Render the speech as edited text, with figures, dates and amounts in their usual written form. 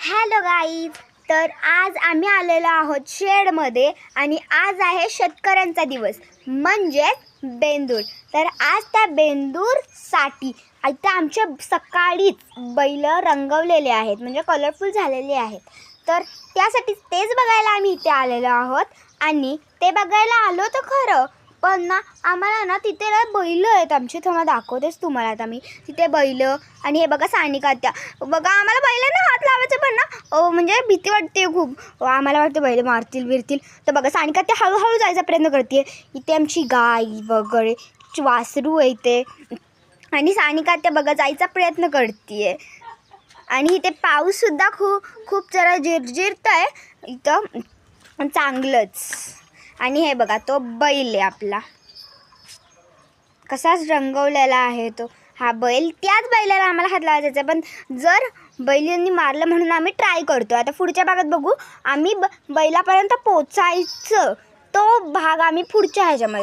Hello guys, तर आज आम्ही आलेलो आहोत शेडमध्ये आणि आज आहे शेतकऱ्यांचा दिवस म्हणजेच बेंदूर. तर आज त्या बेंदूरसाठी आता आमच्या सकाळीच बैल रंगवलेले आहेत, म्हणजे कलरफुल झालेले आहेत. तर त्यासाठी तेच बघायला आम्ही इथे आलेलो आहोत. आणि ते बघायला आलो तर खरं, पण ना आम्हाला ना तिथे ना बैल आहेत आमची. तर मला दाखवतेच तुम्हाला आता मी तिथे बैल. आणि हे बघा सानिका त्या बघा, आम्हाला बैलांना हात लावायचं पण ना म्हणजे भीती वाटते खूप. आम्हाला वाटतं बैल मारतील बिरतील. तर बघा सानिका त्या हळूहळू जायचा प्रयत्न करते. इथे आमची गाय वगैरे वासरू आहे इथे. आणि सानिका त्या बघा जायचा प्रयत्न करते. आणि इथे पाऊससुद्धा खूप जरा झिरझिरत आहे इथं चांगलंच. आणि हे बघा तो बैल आहे आपला, कसाच रंगवलेला आहे तो हा बैल. त्याच बैलाला आम्हाला हात लावायचा, पण जर बैलांनी मारलं म्हणून आम्ही ट्राय करतो. आता पुढच्या भागात बघू आम्ही बैलापर्यंत पोचायचं, तो भाग आम्ही पुढच्या ह्याच्यामध्ये